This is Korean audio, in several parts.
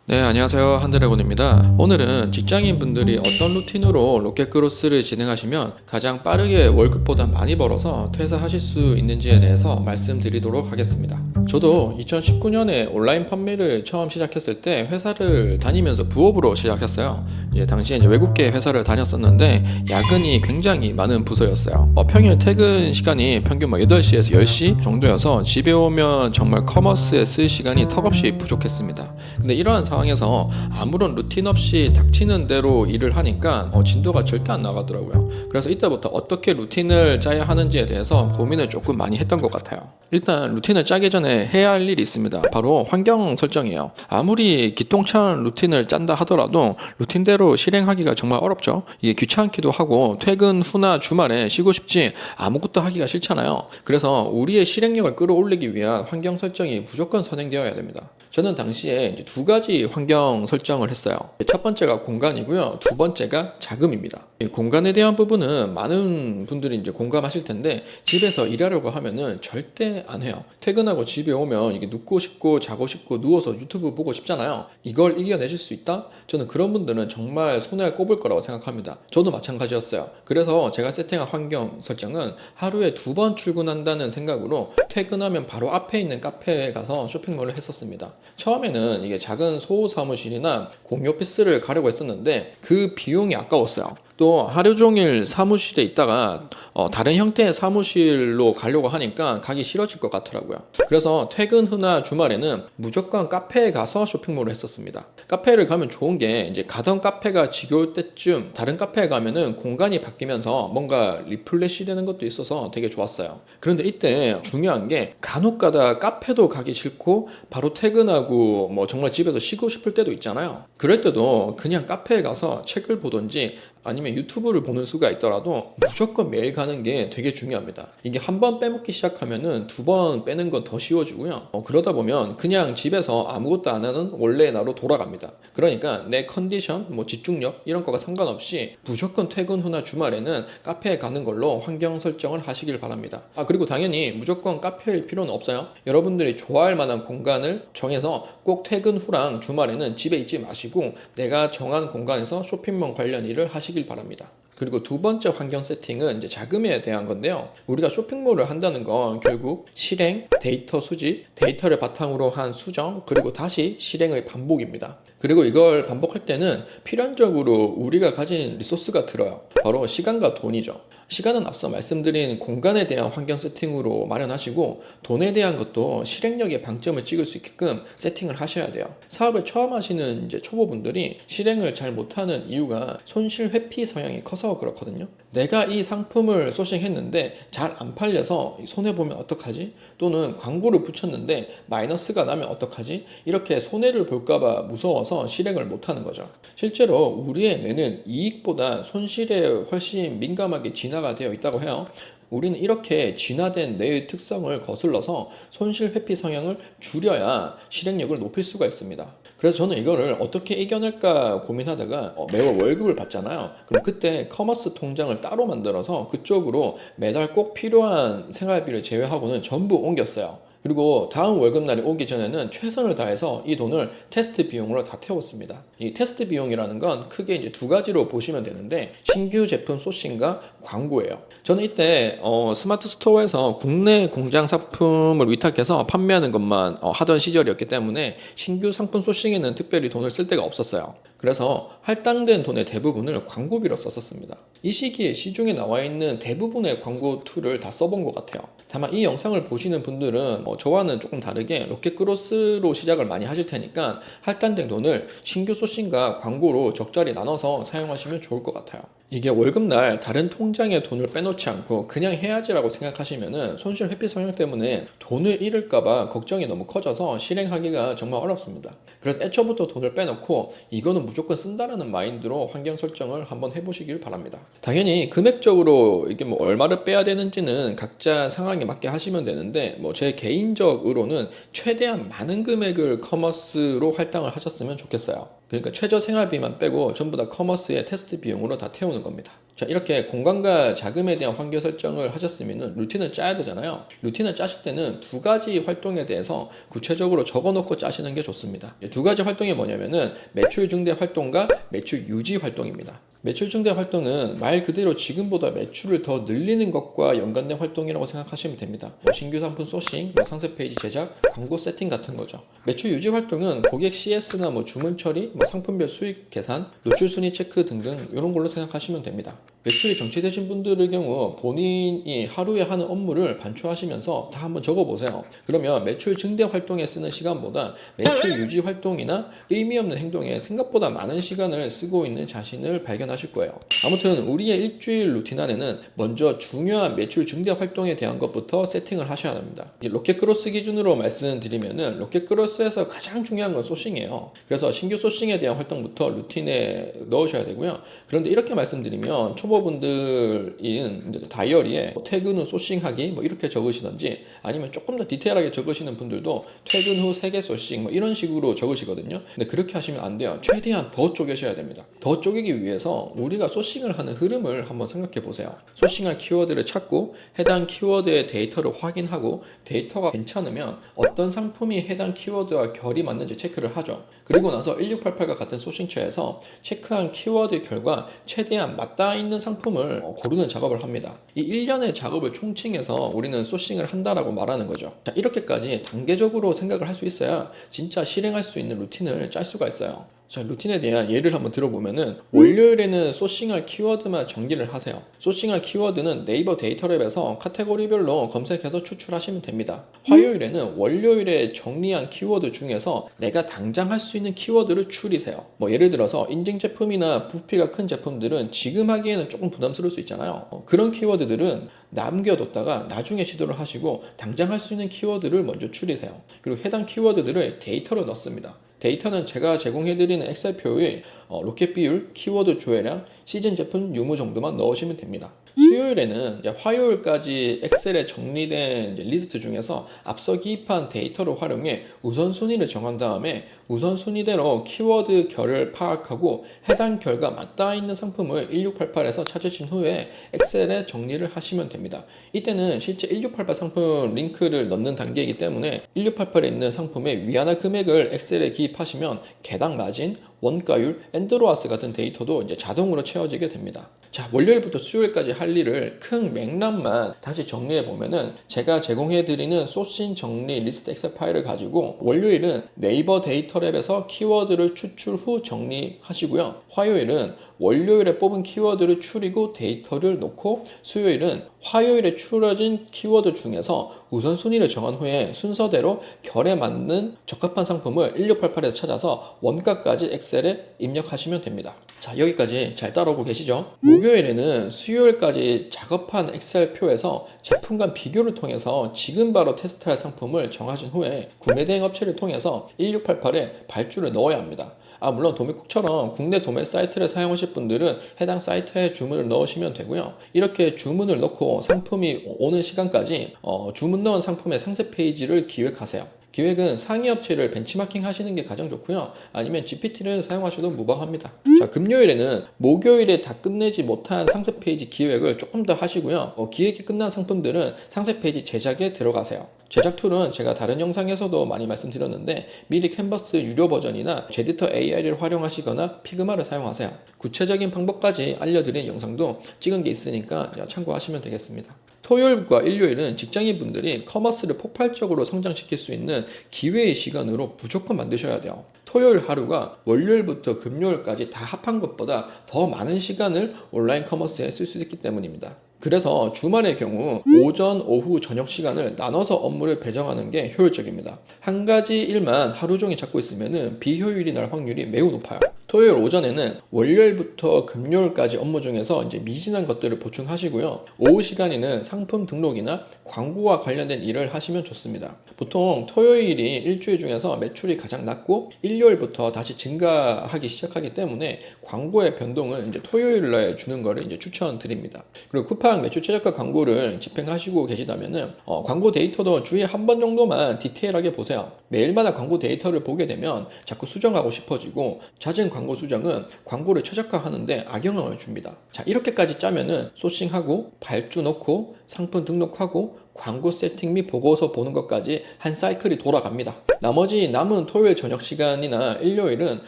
네, 안녕하세요. 한드래곤입니다. 오늘은 직장인분들이 어떤 루틴으로 로켓크로스를 진행하시면 가장 빠르게 월급보다 많이 벌어서 퇴사하실 수 있는지에 대해서 말씀드리도록 하겠습니다. 저도 2019년에 온라인 판매를 처음 시작했을 때 회사를 다니면서 부업으로 시작했어요. 당시에 외국계 회사를 다녔었는데 야근이 굉장히 많은 부서였어요. 평일 퇴근 시간이 평균 8시에서 10시 정도여서 집에 오면 정말 커머스에 쓸 시간이 턱없이 부족했습니다. 근데 이러한 상황에서 아무런 루틴 없이 닥치는 대로 일을 하니까 진도가 절대 안 나가더라고요. 그래서 이때부터 어떻게 루틴을 짜야 하는지에 대해서 고민을 조금 많이 했던 것 같아요. 일단 루틴을 짜기 전에 해야 할 일이 있습니다. 바로 환경 설정이에요. 아무리 기똥찬 루틴을 짠다 하더라도 루틴대로 실행하기가 정말 어렵죠. 이게 귀찮기도 하고 퇴근 후나 주말에 쉬고 싶지 아무것도 하기가 싫잖아요. 그래서 우리의 실행력을 끌어올리기 위한 환경 설정이 무조건 선행되어야 됩니다. 저는 당시에 이제 두 가지 환경 설정을 했어요. 첫 번째가 공간이고요. 두 번째가 자금입니다. 이 공간에 대한 부분은 많은 분들이 이제 공감하실 텐데 집에서 일하려고 하면은 절대 안 해요. 퇴근하고 집에 오면 이게 눕고 싶고 자고 싶고 누워서 유튜브 보고 싶잖아요. 이걸 이겨내실 수 있다? 저는 그런 분들은 정말 손에 꼽을 거라고 생각합니다. 저도 마찬가지였어요. 그래서 제가 세팅한 환경 설정은 하루에 2번 출근한다는 생각으로 퇴근하면 바로 앞에 있는 카페에 가서 쇼핑몰을 했었습니다. 처음에는 이게 작은 소호 사무실이나 공유 오피스를 가려고 했었는데 그 비용이 아까웠어요. 또 하루 종일 사무실에 있다가 다른 형태의 사무실로 가려고 하니까 가기 싫어질 것 같더라고요. 그래서 퇴근 후나 주말에는 무조건 카페에 가서 쇼핑몰을 했었습니다. 카페를 가면 좋은 게 이제 가던 카페가 지겨울 때쯤 다른 카페에 가면은 공간이 바뀌면서 뭔가 리플레시 되는 것도 있어서 되게 좋았어요. 그런데 이때 중요한 게 간혹 가다 카페도 가기 싫고 바로 퇴근하고 뭐 정말 집에서 쉬고 싶을 때도 있잖아요. 그럴 때도 그냥 카페에 가서 책을 보던지 아니면 유튜브를 보는 수가 있더라도 무조건 매일 가는 게 되게 중요합니다. 이게 한 번 빼먹기 시작하면은 2번 빼는 건 더 쉬워지고요. 그러다 보면 그냥 집에서 아무것도 안 하는 원래의 나로 돌아갑니다. 그러니까 내 컨디션, 뭐 집중력 이런 거가 상관없이 무조건 퇴근 후나 주말에는 카페에 가는 걸로 환경 설정을 하시길 바랍니다. 그리고 당연히 무조건 카페일 필요는 없어요. 여러분들이 좋아할 만한 공간을 정해서 꼭 퇴근 후랑 주말에는 집에 있지 마시고 내가 정한 공간에서 쇼핑몰 관련 일을 하시길 바랍니다. 그리고 두 번째 환경 세팅은 이제 자금에 대한 건데요. 우리가 쇼핑몰을 한다는 건 결국 실행, 데이터 수집, 데이터를 바탕으로 한 수정, 그리고 다시 실행의 반복입니다. 그리고 이걸 반복할 때는 필연적으로 우리가 가진 리소스가 들어요. 바로 시간과 돈이죠. 시간은 앞서 말씀드린 공간에 대한 환경 세팅으로 마련하시고 돈에 대한 것도 실행력에 방점을 찍을 수 있게끔 세팅을 하셔야 돼요. 사업을 처음 하시는 이제 초보분들이 실행을 잘 못하는 이유가 손실 회피 성향이 커서 그렇거든요. 내가 이 상품을 소싱했는데 잘 안 팔려서 손해보면 어떡하지? 또는 광고를 붙였는데 마이너스가 나면 어떡하지? 이렇게 손해를 볼까봐 무서워서 실행을 못하는 거죠. 실제로 우리의 뇌는 이익보다 손실에 훨씬 민감하게 진화가 되어 있다고 해요. 우리는 이렇게 진화된 뇌의 특성을 거슬러서 손실 회피 성향을 줄여야 실행력을 높일 수가 있습니다. 그래서 저는 이거를 어떻게 이겨낼까 고민하다가 매월 월급을 받잖아요. 그럼 그때 커머스 통장을 따로 만들어서 그쪽으로 매달 꼭 필요한 생활비를 제외하고는 전부 옮겼어요. 그리고 다음 월급날이 오기 전에는 최선을 다해서 이 돈을 테스트 비용으로 다 태웠습니다. 이 테스트 비용이라는 건 크게 이제 두 가지로 보시면 되는데 신규 제품 소싱과 광고예요. 저는 이때 스마트 스토어에서 국내 공장 상품을 위탁해서 판매하는 것만 하던 시절이었기 때문에 신규 상품 소싱에는 특별히 돈을 쓸 데가 없었어요. 그래서 할당된 돈의 대부분을 광고비로 썼었습니다. 이 시기에 시중에 나와 있는 대부분의 광고 툴을 다 써본 것 같아요. 다만 이 영상을 보시는 분들은 저와는 조금 다르게 로켓크로스로 시작을 많이 하실 테니까 할당된 돈을 신규 소싱과 광고로 적절히 나눠서 사용하시면 좋을 것 같아요. 이게 월급날 다른 통장에 돈을 빼놓지 않고 그냥 해야지라고 생각하시면은 손실 회피 성향 때문에 돈을 잃을까봐 걱정이 너무 커져서 실행하기가 정말 어렵습니다. 그래서 애초부터 돈을 빼놓고 이거는 무조건 쓴다라는 마인드로 환경 설정을 한번 해보시길 바랍니다. 당연히 금액적으로 이게 뭐 얼마를 빼야 되는지는 각자 상황에 맞게 하시면 되는데 제 개인적으로는 최대한 많은 금액을 커머스로 할당을 하셨으면 좋겠어요. 그러니까 최저 생활비만 빼고 전부 다 커머스의 테스트 비용으로 다 태우는 겁니다. 자, 이렇게 공간과 자금에 대한 환경 설정을 하셨으면 루틴을 짜야 되잖아요. 루틴을 짜실 때는 두 가지 활동에 대해서 구체적으로 적어놓고 짜시는 게 좋습니다. 두 가지 활동이 뭐냐면은 매출 증대 활동과 매출 유지 활동입니다. 매출 증대 활동은 말 그대로 지금보다 매출을 더 늘리는 것과 연관된 활동이라고 생각하시면 됩니다. 신규 상품 소싱, 상세 페이지 제작, 광고 세팅 같은 거죠. 매출 유지 활동은 고객 CS나 주문 처리, 상품별 수익 계산, 노출 순위 체크 등등 이런 걸로 생각하시면 됩니다. 매출이 정체되신 분들의 경우 본인이 하루에 하는 업무를 반추하시면서 다 한번 적어보세요. 그러면 매출 증대 활동에 쓰는 시간보다 매출 유지 활동이나 의미 없는 행동에 생각보다 많은 시간을 쓰고 있는 자신을 발견하실 거예요. 아무튼 우리의 일주일 루틴 안에는 먼저 중요한 매출 증대 활동에 대한 것부터 세팅을 하셔야 합니다. 로켓크로스 기준으로 말씀드리면은 로켓크로스에서 가장 중요한 건 소싱이에요. 그래서 신규 소싱에 대한 활동부터 루틴에 넣으셔야 되고요. 그런데 이렇게 말씀드리면 초보분들인 다이어리에 퇴근 후 소싱하기 이렇게 적으시던지 아니면 조금 더 디테일하게 적으시는 분들도 퇴근 후 3개 소싱 이런 식으로 적으시거든요. 근데 그렇게 하시면 안 돼요. 최대한 더 쪼개셔야 됩니다. 더 쪼개기 위해서 우리가 소싱을 하는 흐름을 한번 생각해 보세요. 소싱할 키워드를 찾고 해당 키워드의 데이터를 확인하고 데이터가 괜찮으면 어떤 상품이 해당 키워드와 결이 맞는지 체크를 하죠. 그리고 나서 1688과 같은 소싱처에서 체크한 키워드 결과 최대한 맞닿아 있는 상품을 고르는 작업을 합니다. 이 1년의 작업을 총칭해서 우리는 소싱을 한다라고 말하는 거죠. 자, 이렇게까지 단계적으로 생각을 할 수 있어야 진짜 실행할 수 있는 루틴을 짤 수가 있어요. 자, 루틴에 대한 예를 한번 들어보면은 월요일에는 소싱할 키워드만 정리를 하세요. 소싱할 키워드는 네이버 데이터랩에서 카테고리별로 검색해서 추출하시면 됩니다. 화요일에는 월요일에 정리한 키워드 중에서 내가 당장 할 수 있는 키워드를 추리세요. 예를 들어서 인증 제품이나 부피가 큰 제품들은 지금 하기에는 조금 부담스러울 수 있잖아요. 그런 키워드들은 남겨뒀다가 나중에 시도를 하시고 당장 할 수 있는 키워드를 먼저 추리세요. 그리고 해당 키워드들을 데이터로 넣습니다. 데이터는 제가 제공해드리는 엑셀표의 로켓 비율, 키워드 조회량, 시즌 제품 유무 정도만 넣으시면 됩니다. 수요일에는 화요일까지 엑셀에 정리된 리스트 중에서 앞서 기입한 데이터를 활용해 우선순위를 정한 다음에 우선순위대로 키워드 결을 파악하고 해당 결과 맞닿아 있는 상품을 1688에서 찾으신 후에 엑셀에 정리를 하시면 됩니다. 이때는 실제 1688 상품 링크를 넣는 단계이기 때문에 1688에 있는 상품의 위안화 금액을 엑셀에 기입하시면 개당 마진, 원가율, 엔드로아스 같은 데이터도 이제 자동으로 채워지게 됩니다. 자, 월요일부터 수요일까지 할 일을 큰 맥락만 다시 정리해 보면은 제가 제공해드리는 소싱 정리 리스트 엑셀 파일을 가지고 월요일은 네이버 데이터랩에서 키워드를 추출 후 정리하시고요. 화요일은 월요일에 뽑은 키워드를 추리고 데이터를 놓고 수요일은 화요일에 추려진 키워드 중에서 우선순위를 정한 후에 순서대로 결에 맞는 적합한 상품을 1688에서 찾아서 원가까지 엑셀에 입력하시면 됩니다. 자, 여기까지 잘 따라오고 계시죠? 목요일에는 수요일까지 작업한 엑셀표에서 제품 간 비교를 통해서 지금 바로 테스트할 상품을 정하신 후에 구매 대행 업체를 통해서 1688에 발주를 넣어야 합니다. 물론 도매국처럼 국내 도매 사이트를 사용하실 분들은 해당 사이트에 주문을 넣으시면 되고요. 이렇게 주문을 넣고 상품이 오는 시간까지 주문 넣은 상품의 상세 페이지를 기획하세요. 기획은 상위 업체를 벤치마킹 하시는 게 가장 좋고요. 아니면 GPT를 사용하셔도 무방합니다. 자, 금요일에는 목요일에 다 끝내지 못한 상세 페이지 기획을 조금 더 하시고요. 기획이 끝난 상품들은 상세 페이지 제작에 들어가세요. 제작 툴은 제가 다른 영상에서도 많이 말씀드렸는데 미리 캔버스 유료 버전이나 제디터 AI를 활용하시거나 피그마를 사용하세요. 구체적인 방법까지 알려드린 영상도 찍은 게 있으니까 참고하시면 되겠습니다. 토요일과 일요일은 직장인분들이 커머스를 폭발적으로 성장시킬 수 있는 기회의 시간으로 무조건 만드셔야 돼요. 토요일 하루가 월요일부터 금요일까지 다 합한 것보다 더 많은 시간을 온라인 커머스에 쓸 수 있기 때문입니다. 그래서 주말의 경우 오전, 오후, 저녁 시간을 나눠서 업무를 배정하는 게 효율적입니다. 한 가지 일만 하루 종일 잡고 있으면 비효율이 날 확률이 매우 높아요. 토요일 오전에는 월요일부터 금요일까지 업무 중에서 이제 미진한 것들을 보충하시고요. 오후 시간에는 상품 등록이나 광고와 관련된 일을 하시면 좋습니다. 보통 토요일이 일주일 중에서 매출이 가장 낮고 일요일부터 다시 증가하기 시작하기 때문에 광고의 변동을 이제 토요일 날 주는 거를 이제 추천드립니다. 그리고 쿠팡 매출 최저가 광고를 집행하시고 계시다면은 광고 데이터도 주에 한 번 정도만 디테일하게 보세요. 매일마다 광고 데이터를 보게 되면 자꾸 수정하고 싶어지고 잦은 광고 광고 수정은 광고를 최적화하는데 악영향을 줍니다. 자, 이렇게까지 짜면은 소싱하고 발주 넣고 상품 등록하고 광고 세팅 및 보고서 보는 것까지 한 사이클이 돌아갑니다. 나머지 남은 토요일 저녁 시간이나 일요일은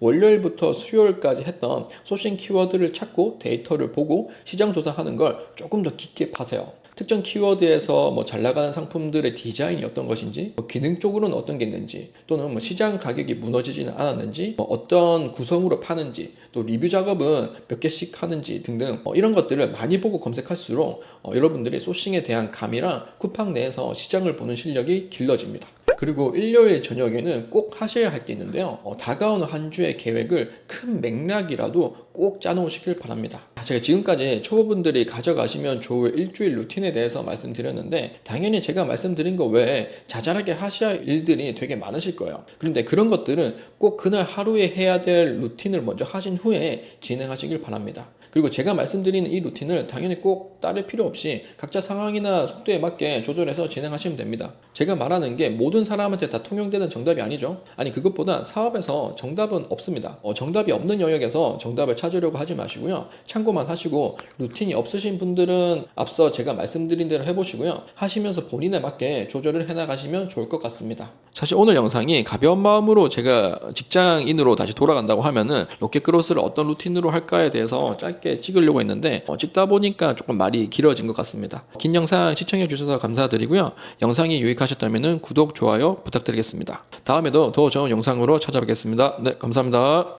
월요일부터 수요일까지 했던 소싱 키워드를 찾고 데이터를 보고 시장 조사하는 걸 조금 더 깊게 파세요. 특정 키워드에서 잘 나가는 상품들의 디자인이 어떤 것인지, 기능적으로는 어떤 게 있는지, 또는 시장 가격이 무너지지는 않았는지, 어떤 구성으로 파는지, 또 리뷰 작업은 몇 개씩 하는지 등등 이런 것들을 많이 보고 검색할수록 여러분들이 소싱에 대한 감이랑 쿠팡 내에서 시장을 보는 실력이 길러집니다. 그리고 일요일 저녁에는 꼭 하셔야 할 게 있는데요. 다가오는 한 주의 계획을 큰 맥락이라도 꼭 짜놓으시길 바랍니다. 제가 지금까지 초보분들이 가져가시면 좋을 일주일 루틴에 대해서 말씀드렸는데 당연히 제가 말씀드린 거 외에 자잘하게 하셔야 할 일들이 되게 많으실 거예요. 그런데 그런 것들은 꼭 그날 하루에 해야 될 루틴을 먼저 하신 후에 진행하시길 바랍니다. 그리고 제가 말씀드리는 이 루틴을 당연히 꼭 따를 필요 없이 각자 상황이나 속도에 맞게 조절해서 진행하시면 됩니다. 제가 말하는 게 모든 사람한테 다 통용되는 정답이 아니죠. 아니, 그것보다 사업에서 정답은 없습니다. 정답이 없는 영역에서 정답을 찾으려고 하지 마시고요. 참고만 하시고 루틴이 없으신 분들은 앞서 제가 말씀드린 대로 해보시고요. 하시면서 본인에 맞게 조절을 해나가시면 좋을 것 같습니다. 사실 오늘 영상이 가벼운 마음으로 제가 직장인으로 다시 돌아간다고 하면은 로켓크로스를 어떤 루틴으로 할까에 대해서 짧게 찍으려고 했는데 찍다 보니까 조금 말이 길어진 것 같습니다. 긴 영상 시청해 주셔서 감사드리고요. 영상이 유익하셨다면 구독, 좋아요 부탁드리겠습니다. 다음에도 더 좋은 영상으로 찾아뵙겠습니다. 네, 감사합니다.